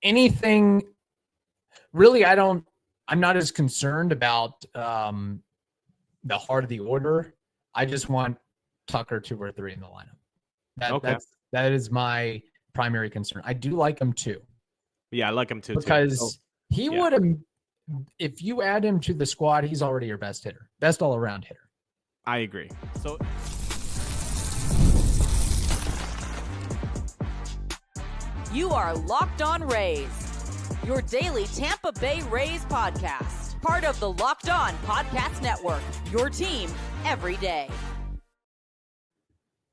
anything really, I'm not as concerned about the heart of the order. I just want Tucker 2 or 3 in the lineup. That is my primary concern. I do like him too. Yeah, I like him too. Because he would have, if you add him to the squad, he's already your best hitter, best all-around hitter. I agree. So you are Locked On Rays, your daily Tampa Bay Rays podcast, part of the Locked On Podcast Network, your team every day.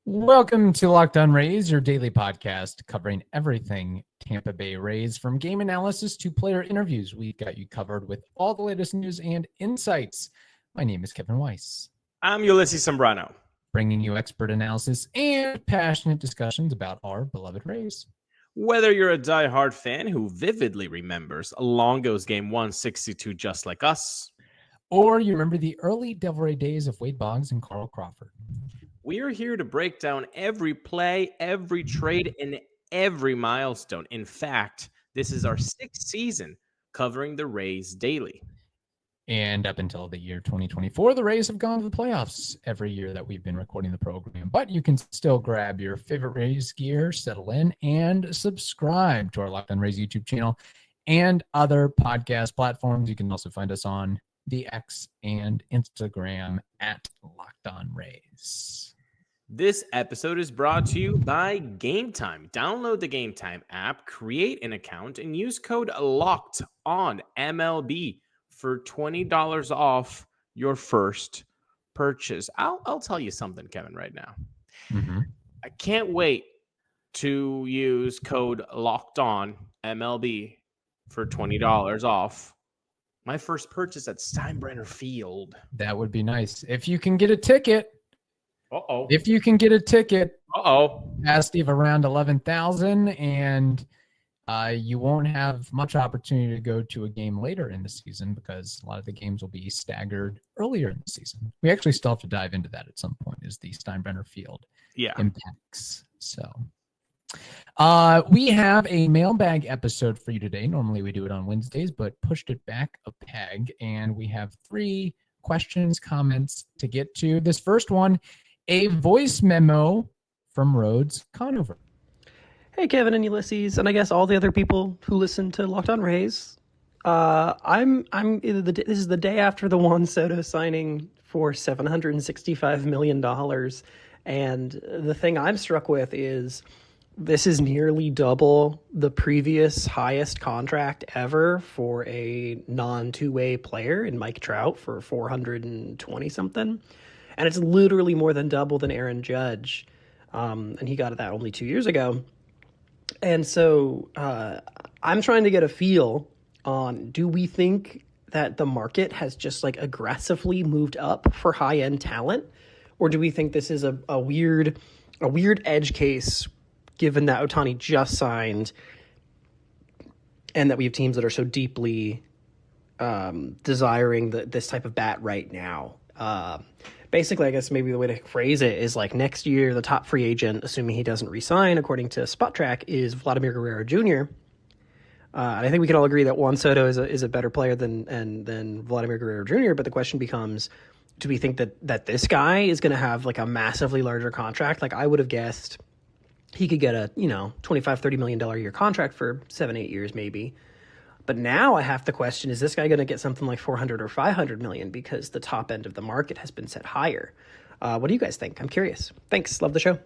Welcome to Locked On Rays, your daily podcast covering everything Tampa Bay Rays, from game analysis to player interviews. We've got you covered with all the latest news and insights. My name is Kevin Weiss. I'm Ulises Sambrano, bringing you expert analysis and passionate discussions about our beloved Rays. Whether you're a diehard fan who vividly remembers Longo's Game 162 just like us, or you remember the early Devil Ray days of Wade Boggs and Carl Crawford, we are here to break down every play, every trade, and every milestone. In fact, this is our 6th season covering the Rays daily. And up until the year 2024, the Rays have gone to the playoffs every year that we've been recording the program. But you can still grab your favorite Rays gear, settle in, and subscribe to our Locked On Rays YouTube channel and other podcast platforms. You can also find us on the X and Instagram at Locked On Rays. This episode is brought to you by Game Time. Download the Game Time app, create an account, and use code LOCKEDONMLB for $20 off your first purchase. I'll tell you something, Kevin, right now. Mm-hmm. I can't wait to use code LOCKEDONMLB for $20 off my first purchase at Sambrano Field. That would be nice. If you can get a ticket. Uh-oh. If you can get a ticket. Uh-oh. Capacity of around 11,000, and you won't have much opportunity to go to a game later in the season because a lot of the games will be staggered earlier in the season. We actually still have to dive into that at some point as the Steinbrenner Field impacts. So we have a mailbag episode for you today. Normally we do it on Wednesdays, but pushed it back a peg, and we have 3 questions, comments to get to. This first one, a voice memo from Rhodes Conover. Hey, Kevin and Ulises, and I guess all the other people who listen to Locked On Rays. This is the day after the Juan Soto signing for $765 million. And the thing I'm struck with is this is nearly double the previous highest contract ever for a non-two-way player in Mike Trout for $420-something. And it's literally more than double than Aaron Judge. And he got that only 2 years ago. And so I'm trying to get a feel on, do we think that the market has just like aggressively moved up for high-end talent? Or do we think this is a weird edge case given that Ohtani just signed and that we have teams that are so deeply desiring this type of bat right now? Basically, I guess maybe the way to phrase it is like next year, the top free agent, assuming he doesn't re-sign, according to Spot Track, is Vlad Guerrero Jr. And I think we can all agree that Juan Soto is a better player than Vlad Guerrero Jr. But the question becomes, do we think that this guy is going to have like a massively larger contract? Like I would have guessed he could get a $25-30 million a year contract for 7-8 years maybe. But now I have to question, is this guy going to get something like $400 or $500 million because the top end of the market has been set higher? What do you guys think? I'm curious. Thanks. Love the show.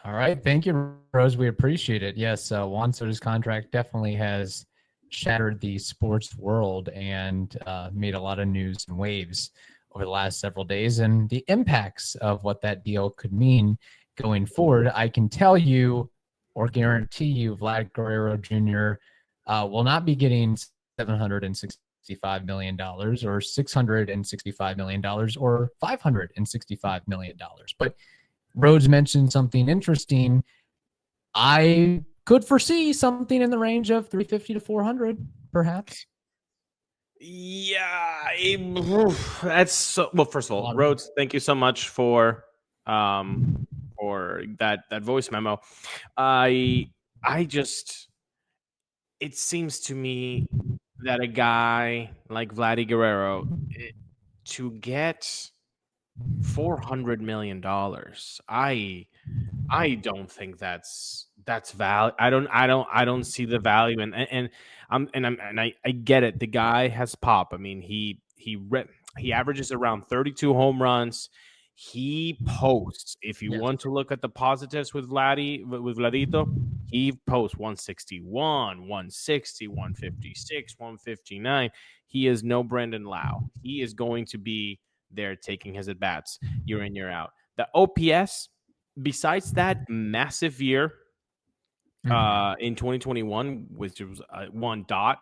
All right. Thank you, Rose. We appreciate it. Yes, Juan Soto's contract definitely has shattered the sports world and made a lot of news and waves over the last several days. And the impacts of what that deal could mean going forward, I can tell you or guarantee you Vlad Guerrero Jr. Will not be getting $765 million or $665 million or $565 million. But Rhodes mentioned something interesting. I could foresee something in the range of 350 to 400, perhaps. Yeah, that's so. Well, first of all, Rhodes, thank you so much for that voice memo. I it seems to me that a guy like Vlad Guerrero to get $400 million, I don't think that's valid. I don't see the value, and I get it. The guy has pop. I mean, he averages around 32 home runs. He posts. If you want to look at the positives with Vladito, he posts 161, 160, 156, 159. He is no Brendan Lau. He is going to be there taking his at bats year in, year out. The OPS, besides that massive year in 2021, which was one dot,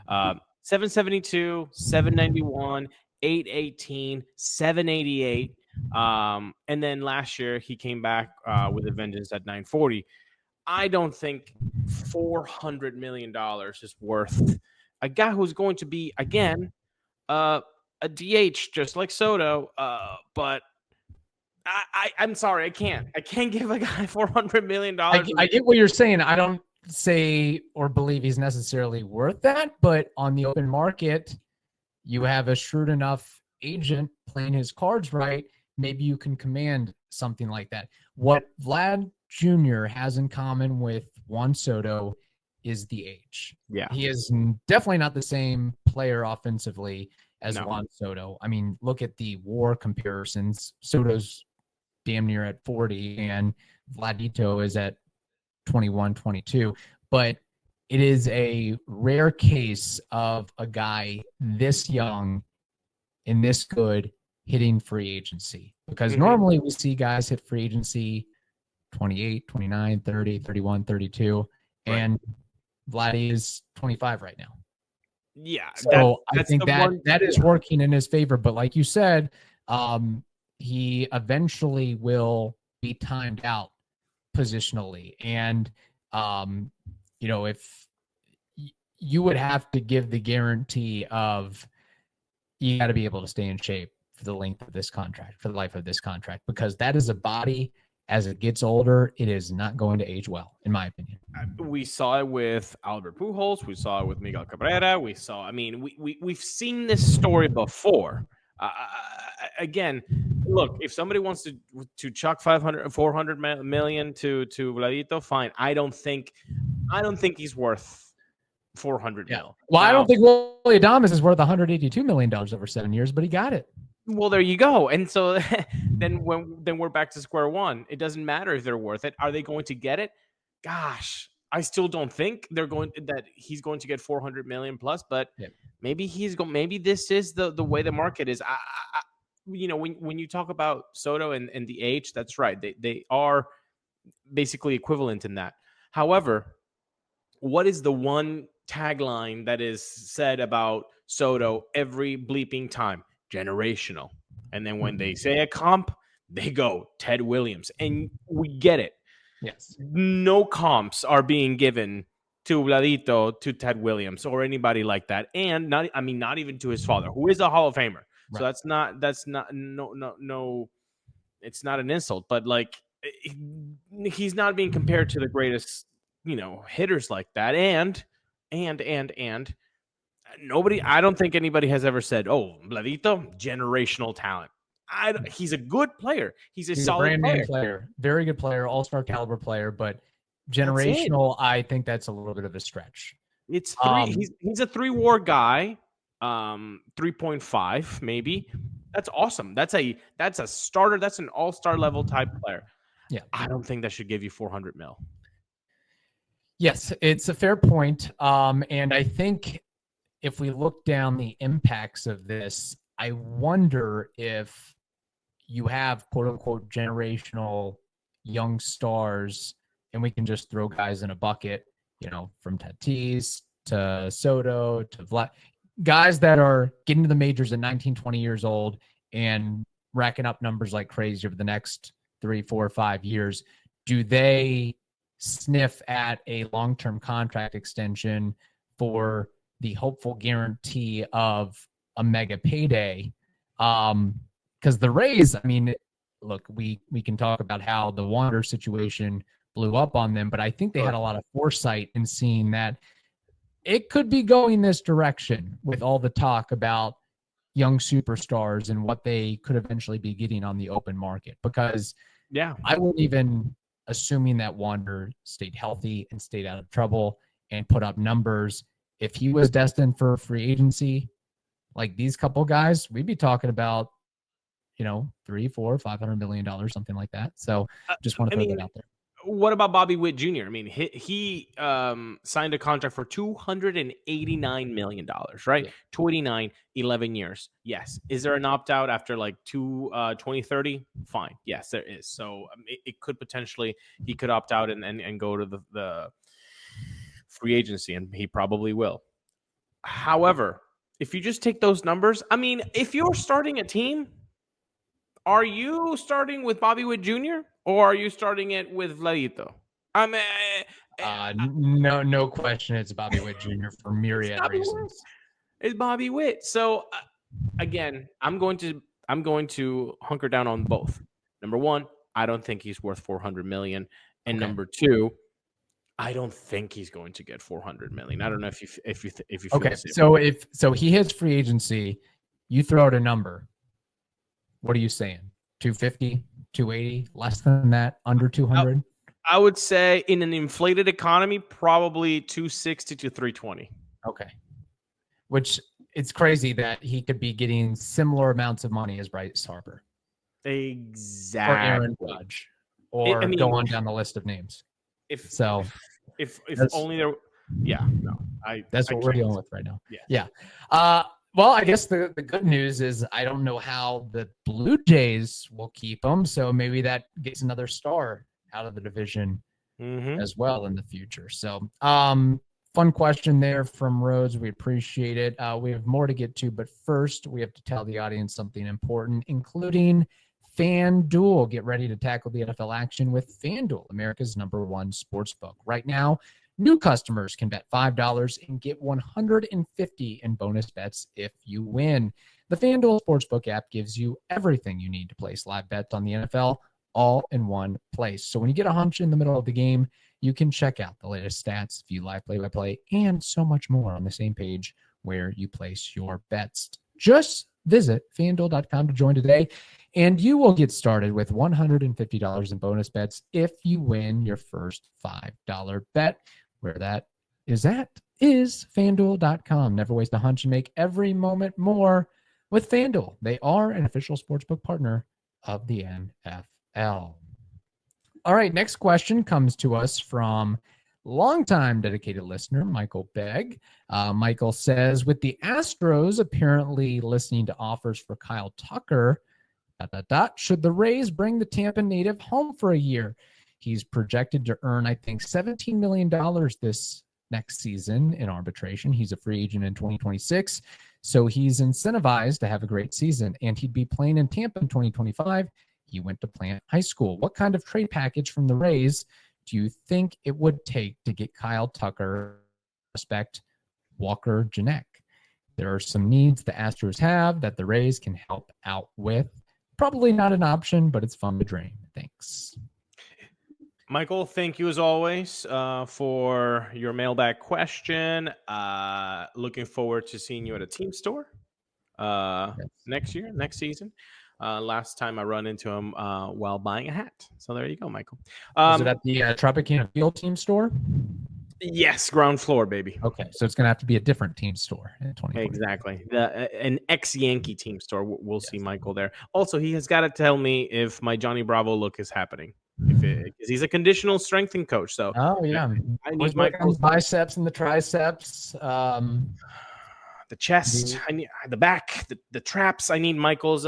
772, 791, 818, 788. And then last year he came back with a vengeance at 940. I don't think $400 million is worth a guy who's going to be, again, a DH just like Soto, but I'm sorry, I can't give a guy $400 million. I get what you're saying. I don't say or believe he's necessarily worth that, but on the open market, you have a shrewd enough agent playing his cards right. Maybe you can command something like that. What Vlad Jr. has in common with Juan Soto is the age. Yeah, he is definitely not the same player offensively as Juan Soto. I mean, look at the WAR comparisons. Soto's damn near at 40 and Vladito is at 21, 22. But it is a rare case of a guy this young and this good hitting free agency, because normally we see guys hit free agency 28, 29, 30, 31, 32, and Vladdy is 25 right now. Yeah. So I think that is working in his favor. But like you said, he eventually will be timed out positionally. And, if you would have to give the guarantee of you got to be able to stay in shape for the length of this contract, for the life of this contract, because that is a body as it gets older, it is not going to age well, in my opinion. We saw it with Albert Pujols. We saw it with Miguel Cabrera. We've seen this story before. Again, look, if somebody wants to chuck 400 million to Vladito, fine. I don't think he's worth 400 mil. Well, now, I don't think Willie Adames is worth $182 million over 7 years, but he got it. Well, there you go. And so then we're back to square one. It doesn't matter if they're worth it. Are they going to get it? Gosh, I still don't think he's going to get 400 million plus, but maybe maybe this is the way the market is. When you talk about Soto and the age, that's right. They are basically equivalent in that. However, what is the one tagline that is said about Soto every bleeping time? Generational. And then when they say a comp, they go Ted Williams. And we get it. Yes. No comps are being given to Vladito, to Ted Williams, or anybody like that. And not even to his father, who is a Hall of Famer. Right. So it's not an insult, but like he's not being compared to the greatest, hitters like that. And I don't think anybody has ever said, "Oh, Vladito, generational talent." He's a good player. He's a solid player, very good player, all-star caliber player, but generational, I think that's a little bit of a stretch. It's three. He's a 3-WAR guy, 3.5 maybe. That's awesome. That's a starter. That's an all-star level type player. Yeah, I don't think that should give you 400 mil. Yes, it's a fair point. And I think if we look down the impacts of this, I wonder if you have quote unquote generational young stars, and we can just throw guys in a bucket, from Tatis to Soto to Vlad, guys that are getting to the majors at 19, 20 years old and racking up numbers like crazy over the next 3, 4, 5 years. Do they sniff at a long-term contract extension for the hopeful guarantee of a mega payday? Because the Rays, look, we can talk about how the Wander situation blew up on them, but I think they had a lot of foresight in seeing that it could be going this direction with all the talk about young superstars and what they could eventually be getting on the open market. Because I wouldn't even, assuming that Wander stayed healthy and stayed out of trouble and put up numbers, if he was destined for free agency, like these couple guys, we'd be talking about, $3, $4, $500 million, something like that. So just want to throw that out there. What about Bobby Witt Jr.? I mean, he signed a contract for $289 million, right? 29, 11 years. Yes. Is there an opt-out after like 2030? Fine. Yes, there is. So it could potentially, he could opt out and go to the free agency, and he probably will. However, if you just take those numbers, I mean, if you're starting a team, are you starting with Bobby Witt Jr. or are you starting it with Vladito? I mean, no question. It's Bobby Witt Jr. for myriad reasons. It's Bobby Witt. So again, I'm going to hunker down on both. Number one, I don't think he's worth $400 million, and number two, I don't think he's going to get $400 million. I don't know if you feel okay. So he hits free agency, you throw out a number. What are you saying? 250, 280, less than that, under 200? I would say in an inflated economy, probably 260 to 320. Okay. Which it's crazy that he could be getting similar amounts of money as Bryce Harper. Exactly. Or Aaron Judge. Or go on down the list of names. If only there. Yeah. No. That's what we're dealing with right now. Yeah. Well, I guess the good news is I don't know how the Blue Jays will keep him, so maybe that gets another star out of the division as well in the future. So, fun question there from Rhodes. We appreciate it. We have more to get to, but first we have to tell the audience something important, including FanDuel. Get ready to tackle the NFL action with FanDuel, America's #1 sportsbook. Right now, new customers can bet $5 and get $150 in bonus bets if you win. The FanDuel Sportsbook app gives you everything you need to place live bets on the NFL all in one place. So when you get a hunch in the middle of the game, you can check out the latest stats, view live play-by-play, and so much more on the same page where you place your bets. Just visit FanDuel.com to join today, and you will get started with $150 in bonus bets if you win your first $5 bet. Where that is at is FanDuel.com. Never waste a hunch and make every moment more with FanDuel. They are an official sportsbook partner of the NFL. All right, next question comes to us from longtime dedicated listener, Michael Begg. Michael says, with the Astros apparently listening to offers for Kyle Tucker, should the Rays bring the Tampa native home for a year? He's projected to earn, I think, $17 million this next season in arbitration. He's a free agent in 2026, so he's incentivized to have a great season, and he'd be playing in Tampa in 2025. He went to Plant High School. What kind of trade package from the Rays do you think it would take to get Kyle Tucker, respect Walker Janek? There are some needs the Astros have that the Rays can help out with. Probably not an option, but it's fun to dream. Thanks. Michael, thank you as always for your mailbag question. Looking forward to seeing you at a team store next season. Last time I run into him while buying a hat. So there you go, Michael. Is it at the Tropicana Field team store? Yes, ground floor, baby. Okay, so it's going to have to be a different team store in 2020. Exactly. An ex-Yankee team store. We'll see Michael there. Also, he has got to tell me if my Johnny Bravo look is happening. Because he's a conditional strengthening coach. So I need Michael's biceps and the triceps. The chest, I need the back, the traps. I need Michael's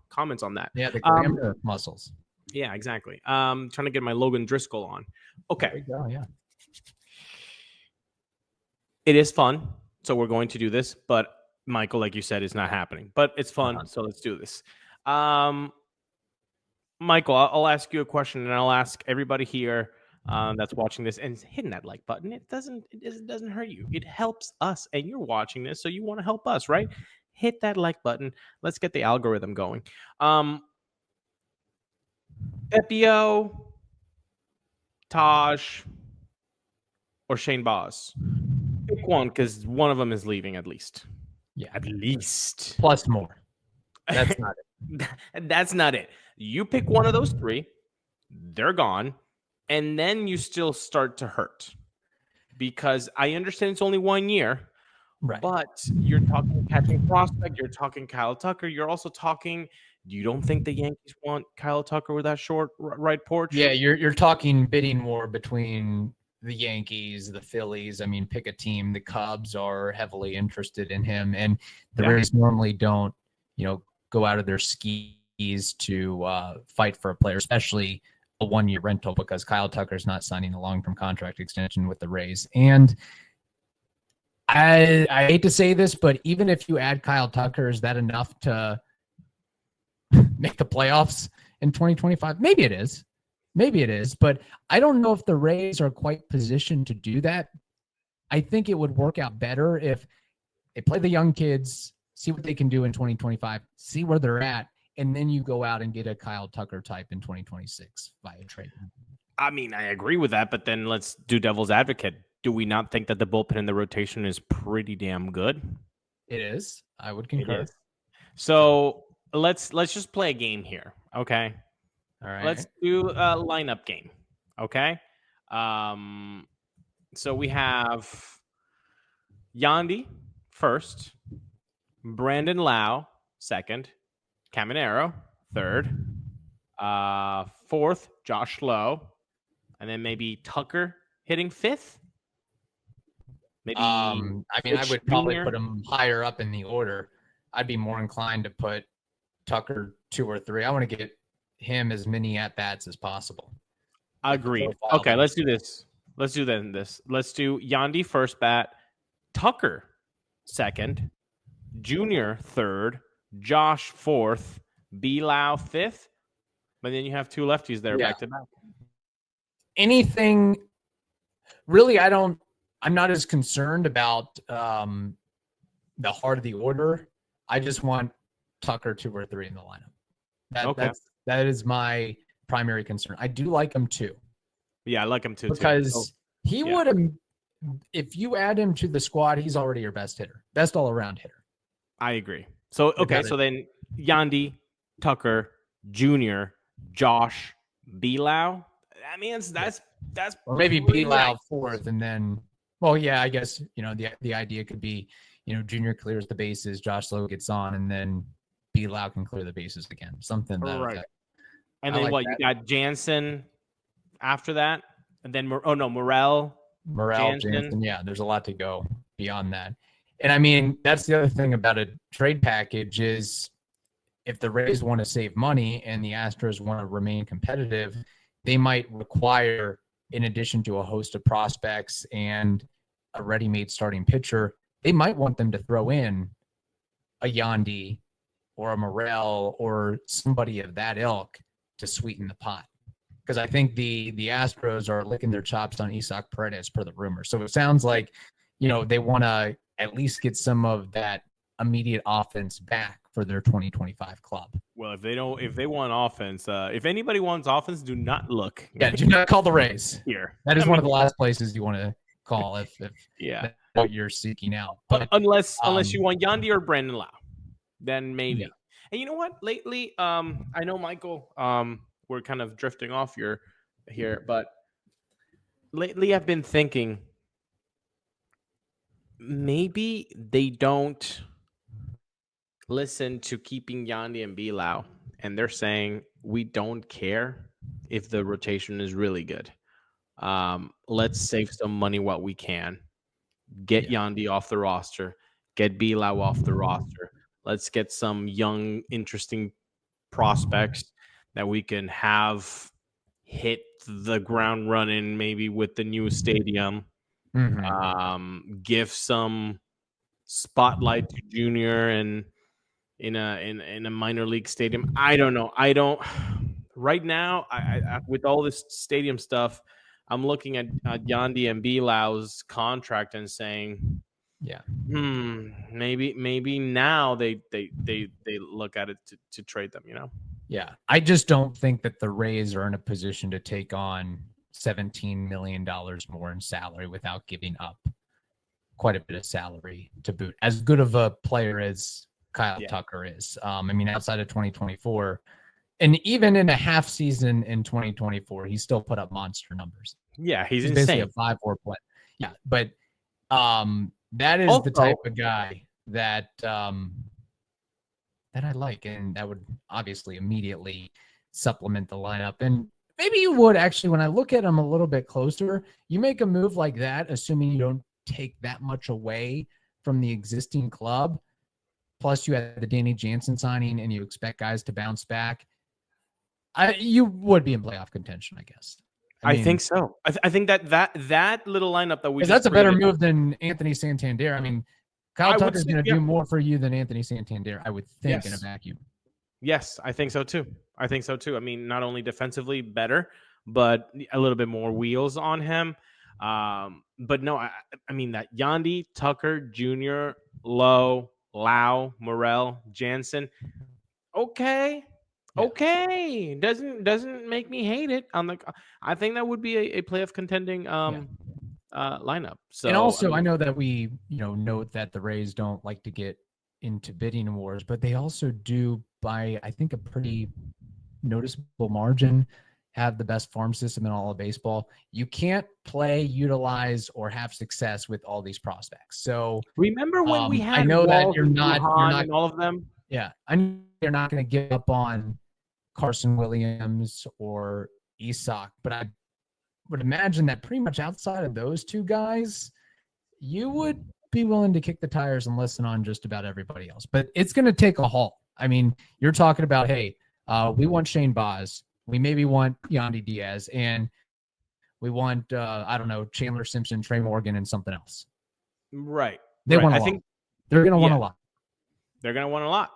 comments on that. Yeah, the grandeur muscles. Yeah, exactly. Trying to get my Logan Driscoll on. Okay. There you go, yeah. It is fun, so we're going to do this, but Michael, like you said, is not happening. But it's fun, so let's do this. Michael, I'll ask you a question, and I'll ask everybody here that's watching this and hitting that like button. It doesn't hurt you. It helps us, and you're watching this, so you want to help us, right? Hit that like button. Let's get the algorithm going. Pepio, Taj, or Shane Boz. Pick one because one of them is leaving at least. Yeah. At least. Plus more. That's not it. That's not it. You pick one of those three, they're gone, and then you still start to hurt. Because I understand it's only 1 year, Right. but you're talking catching prospect, you're talking Kyle Tucker, you're also talking. You don't think the Yankees want Kyle Tucker with that short right porch? Yeah, you're talking bidding war between the Yankees, the Phillies. I mean, pick a team. The Cubs are heavily interested in him, and the Rays normally don't, go out of their skis to fight for a player, especially a 1-year rental, because Kyle Tucker's not signing a long-term contract extension with the Rays. And I hate to say this, but even if you add Kyle Tucker, is that enough to make the playoffs in 2025? Maybe it is, but I don't know if the Rays are quite positioned to do that. I think it would work out better if they play the young kids, see what they can do in 2025, see where they're at, and then you go out and get a Kyle Tucker type in 2026 via trade. I mean, I agree with that, but then let's do devil's advocate. Do we not think that the bullpen and the rotation is pretty damn good? It is. I would concur. So let's just play a game here, okay? All right. Let's do a lineup game, okay? So we have Yandy first, Brandon Lau second, Caminero third, fourth Josh Lowe, and then maybe Tucker hitting fifth. Maybe I would probably Jr. put him higher up in the order. I'd be more inclined to put Tucker 2 or 3. I want to get him as many at-bats as possible. Agreed. Okay, let's do this. Let's do this. Let's do Yandy first bat, Tucker second, Junior third, Josh fourth, B-Lau fifth. But then you have 2 lefties there back to back. Anything really, I'm not as concerned about the heart of the order. I just want Tucker 2 or 3 in the lineup. That is my primary concern. I do like him too. Yeah, I like him too. Because he would have, if you add him to the squad, he's already your best hitter, best all-around hitter. I agre. So then Yandy, Tucker, Junior, Josh, B-Lau. I mean, that's or maybe B-Lau fourth, and then, I guess the idea could be, Junior clears the bases, Josh Lowe gets on, and then B-Lau can clear the bases again. Something that. Right. And then you got Jansen after that, and then Morel, Jansen. Yeah, there's a lot to go beyond that. And I mean, that's the other thing about a trade package is if the Rays want to save money and the Astros want to remain competitive, they might require, in addition to a host of prospects and a ready-made starting pitcher, they might want them to throw in a Yandy or a Morel or somebody of that ilk to sweeten the pot. Because I think the Astros are licking their chops on Isaac Paredes per the rumor. So it sounds like, they want to at least get some of that immediate offense back for their 2025 club. Well, if they want offense, if anybody wants offense, do not look. Yeah, do not call the Rays. Here. That is one of the last places you want to call if that's what you're seeking out. But unless you want Yandy or Brandon Lau, then maybe. Yeah. And you know what? Lately, I know Michael, we're kind of drifting off here, but lately I've been thinking maybe they don't listen to keeping Yandy and B-Lau, and they're saying we don't care if the rotation is really good. Let's save some money while we can. Get Yandy off the roster. Get B-Lau off the roster. Let's get some young, interesting prospects that we can have hit the ground running maybe with the new stadium. Mm-hmm. Give some spotlight to Junior and in a minor league stadium. I don't know. Right now, I with all this stadium stuff, I'm looking at Yandy and B-Lau's contract and saying, maybe now they look at it to trade them, Yeah, I just don't think that the Rays are in a position to take on $17 million more in salary without giving up quite a bit of salary to boot. As good of a player as Kyle Tucker is. I mean, outside of 2024, and even in a half season in 2024, he still put up monster numbers. Yeah, he's basically insane. a 5-4 player. Yeah, but that is the type of guy that that I like, and that would obviously immediately supplement the lineup. And maybe you would actually, when I look at him a little bit closer, you make a move like that, assuming you don't take that much away from the existing club. Plus, you had the Danny Jansen signing, and you expect guys to bounce back. You would be in playoff contention, I guess. I think so. I think that little lineup that that's a better move than Anthony Santander. I mean, Kyle Tucker's going to do more for you than Anthony Santander, I would think, in a vacuum. Yes, I think so too. I mean, not only defensively better, but a little bit more wheels on him. But no, I mean that Yandy, Tucker, Jr., Lowe, Lau, Morel, Jansen. Okay. Doesn't make me hate it. I think that would be a playoff contending lineup. So, and also, I know that we note that the Rays don't like to get into bidding wars, but they also do, by I think a pretty noticeable margin, have the best farm system in all of baseball. You can't play, utilize, or have success with all these prospects. So remember when we had I know Walls that you're not and all of them. Yeah, I know you're not going to give up on Carson Williams or Isak, but I would imagine that pretty much outside of those two guys, you would be willing to kick the tires and listen on just about everybody else. But it's going to take a haul. I mean, you're talking about, hey, we want Shane Baz, we maybe want Yandy Diaz, and we want I don't know, Chandler Simpson, Trey Morgan, and something else. Right. They want a lot. I think they're going to want a lot. They're going to want a lot.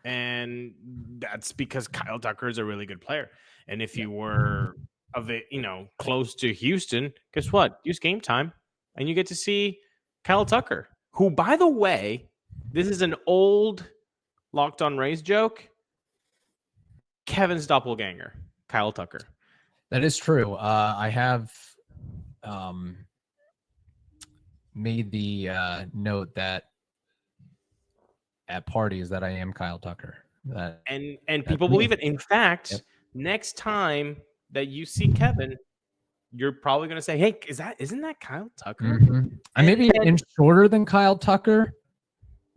And that's because Kyle Tucker is a really good player. And if you were close to Houston, guess what? Use Game Time, and you get to see Kyle Tucker, who, by the way, this is an old Locked On Rays joke. Kevin's doppelganger, Kyle Tucker. That is true. I have made the note that at parties that I am Kyle Tucker. And people believe it. In fact, next time that you see Kevin, you're probably going to say, "Hey, isn't that Kyle Tucker?" Mm-hmm. I may be an inch shorter than Kyle Tucker,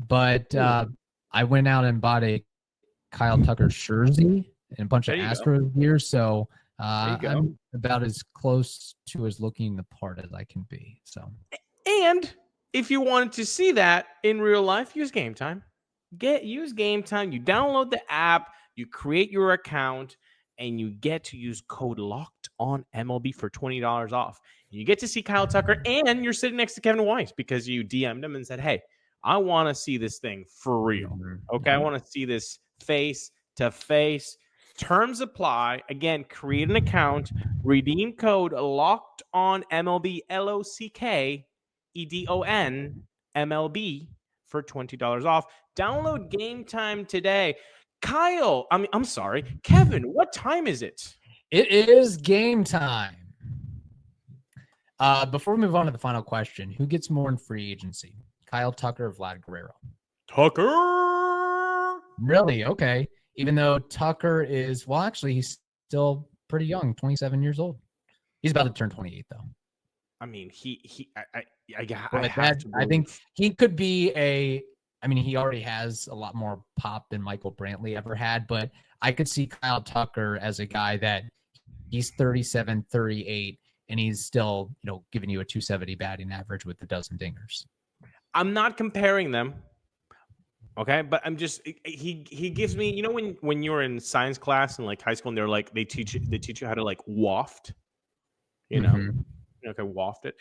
but I went out and bought a Kyle Tucker jersey and a bunch of Astros gear, so I'm about as close to as looking the part as I can be. So, and if you wanted to see that in real life, use Game Time. Use Game Time. You download the app, you create your account, and you get to use code LOCKEDONMLB for $20 off. You get to see Kyle Tucker, and you're sitting next to Kevin Weiss because you DM'd him and said, "Hey, I want to see this thing for real. Okay, I want to see this face to face." Terms apply. Again, create an account, redeem code LOCKEDONMLB, LOCKEDON for $20 off. Download Game Time today. I'm sorry, Kevin, what time is it? It is game time. Before we move on to the final question, who gets more in free agency? Kyle Tucker or Vlad Guerrero? Tucker. Really? Okay. Even though Tucker is, well, actually, he's still pretty young, 27 years old. He's about to turn 28, though. I mean, I think he could be he already has a lot more pop than Michael Brantley ever had, but I could see Kyle Tucker as a guy that he's 37, 38, and he's still, giving you a 270 batting average with a dozen dingers. I'm not comparing them. Okay, but I'm just he gives me, when you're in science class in like high school and they're like they teach you how to like waft, okay, waft it.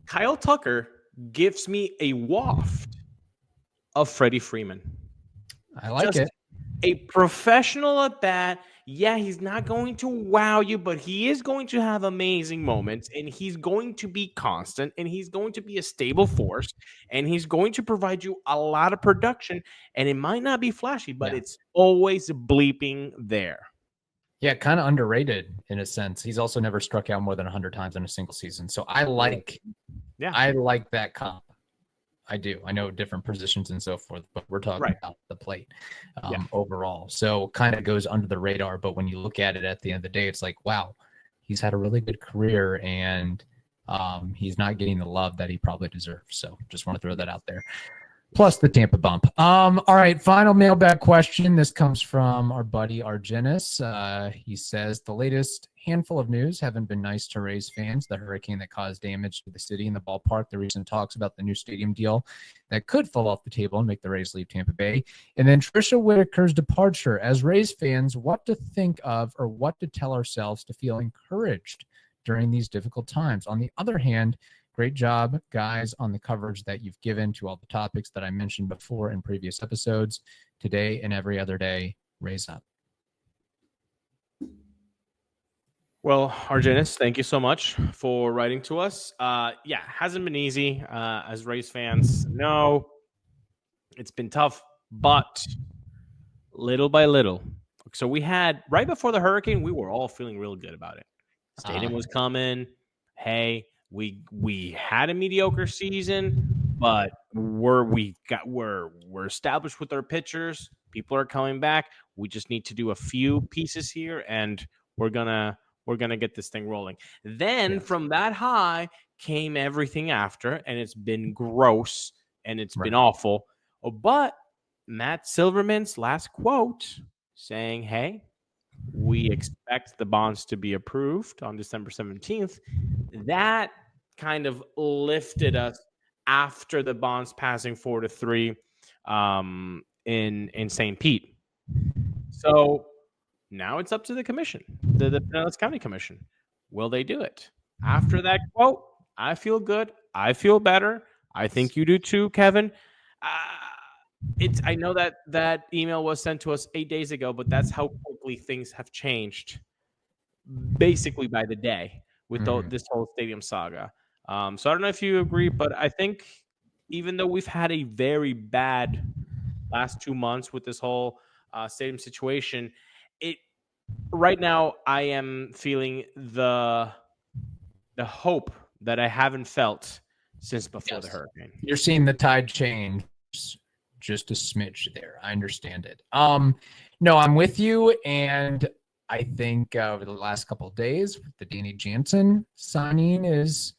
Kyle Tucker gives me a waft of Freddie Freeman. I like it. A professional at bat. Yeah, he's not going to wow you, but he is going to have amazing moments, and he's going to be constant, and he's going to be a stable force, and he's going to provide you a lot of production, and it might not be flashy, but it's always bleeping there. Yeah, kind of underrated in a sense. He's also never struck out more than 100 times in a single season. So I like that comp. I do. I know different positions and so forth, but we're talking about the plate overall. So kind of goes under the radar. But when you look at it at the end of the day, it's like, wow, he's had a really good career and he's not getting the love that he probably deserves. So just want to throw that out there. Plus the Tampa bump. All right, final mailbag question. This comes from our buddy Argenis. He says the latest handful of news haven't been nice to Rays fans. The hurricane that caused damage to the city and the ballpark, the recent talks about the new stadium deal that could fall off the table and make the Rays leave Tampa Bay, and then Tricia Whitaker's departure. As Rays fans, what to think of or what to tell ourselves to feel encouraged during these difficult times? On the other hand, great job, guys, on the coverage that you've given to all the topics that I mentioned before in previous episodes. Today and every other day, Raise up. Well, Argenis, thank you so much for writing to us. Hasn't been easy. As Rays fans know, it's been tough, but little by little. So we had, right before the hurricane, we were all feeling real good about it. Stadium was coming. Hey, we had a mediocre season, but we're established with our pitchers. People are coming back. We just need to do a few pieces here, and we're gonna get this thing rolling. Then from that high came everything after, and it's been gross and it's been awful. But Matt Silverman's last quote saying, "Hey, we expect the bonds to be approved on December 17th. That kind of lifted us after the bonds passing 4-3 in St. Pete. So now it's up to the commission, the Pinellas County Commission. Will they do it? After that quote, I feel good. I feel better. I think you do too, Kevin. I know that email was sent to us 8 days ago, but that's how quickly things have changed, basically by the day with this whole stadium saga. So I don't know if you agree, but I think even though we've had a very bad last 2 months with this whole stadium situation, right now I am feeling the hope that I haven't felt since before the hurricane. You're seeing the tide change just a smidge there. I understand it. No, I'm with you, and I think over the last couple of days, the Danny Jansen signing is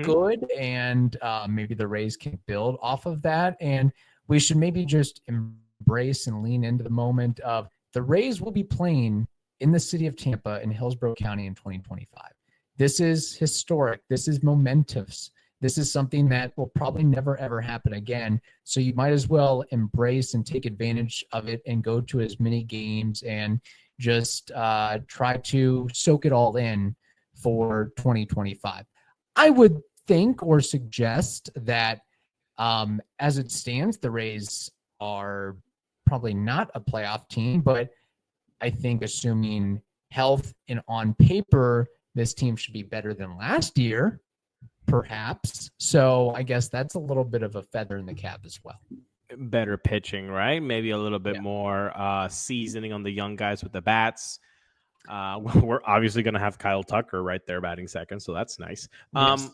good, and maybe the Rays can build off of that, and we should maybe just embrace and lean into the moment of the Rays will be playing in the city of Tampa in Hillsborough County in 2025. This is historic. This is momentous. This is something that will probably never, ever happen again. So you might as well embrace and take advantage of it and go to as many games and just try to soak it all in for 2025. I would think or suggest that as it stands, the Rays are probably not a playoff team, but I think assuming health and on paper, this team should be better than last year, perhaps. So I guess that's a little bit of a feather in the cap as well. Better pitching, right? Maybe a little bit more seasoning on the young guys with the bats. We're obviously going to have Kyle Tucker right there batting second, so that's nice. Yes.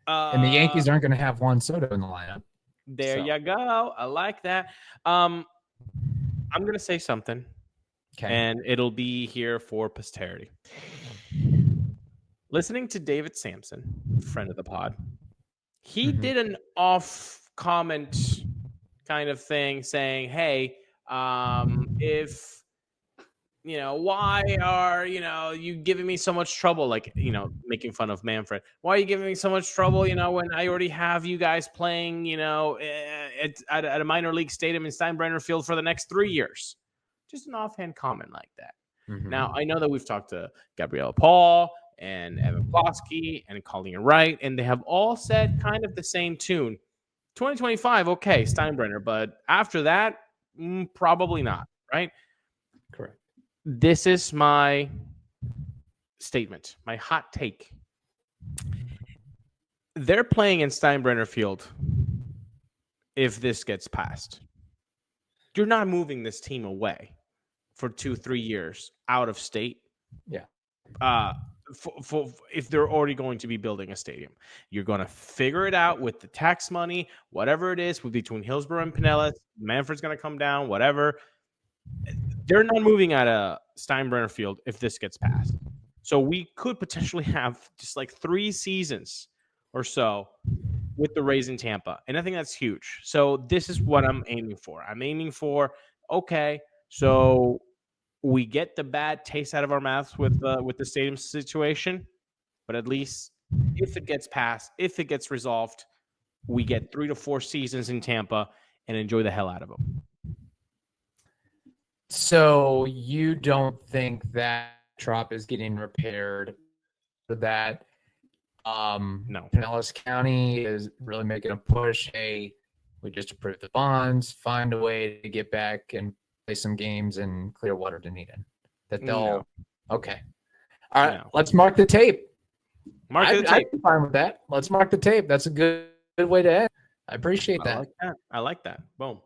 And the Yankees aren't going to have Juan Soto in the lineup. There you go. I like that. I'm going to say something, and it'll be here for posterity. Listening to David Sampson, friend of the pod, he did an off comment kind of thing saying, hey, if, why are, you giving me so much trouble? Like, making fun of Manfred. Why are you giving me so much trouble, when I already have you guys playing, at a minor league stadium in Steinbrenner Field for the next 3 years? Just an offhand comment like that. Now, I know that we've talked to Gabriella Paul and Evan Plosky and Colleen Wright, and they have all said kind of the same tune. 2025, okay, Steinbrenner, but after that, probably not, right? Correct. This is my statement, my hot take. They're playing in Steinbrenner Field if this gets passed. You're not moving this team away for 2-3 years out of state Yeah. For if they're already going to be building a stadium, you're going to figure it out with the tax money, whatever it is, between Hillsborough and Pinellas. Manfred's going to come down, whatever. They're not moving out of Steinbrenner Field if this gets passed. So we could potentially have just like 3 seasons or so with the Rays in Tampa, and I think that's huge. So this is what I'm aiming for. I'm aiming for, okay, so we get the bad taste out of our mouths with the stadium situation, but at least if it gets passed, if it gets resolved, we get 3 to 4 seasons in Tampa and enjoy the hell out of them. So you don't think that Trop is getting repaired, for that No. Pinellas County is really making a push? Hey, we just approved the bonds, find a way to get back and play some games in Clearwater, Dunedin. That they'll okay. All right, let's mark the tape. I'm fine with that. Let's mark the tape. That's a good way to end. I appreciate that. I like that. Boom.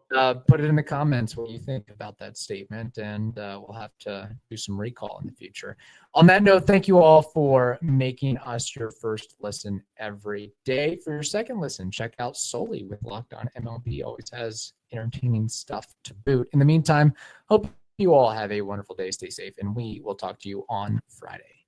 Put it in the comments what you think about that statement, and we'll have to do some recall in the future. On that note, thank you all for making us your first listen every day. For your second listen, check out Solely with Locked On MLB. Always has entertaining stuff to boot. In the meantime, hope you all have a wonderful day. Stay safe, and we will talk to you on Friday.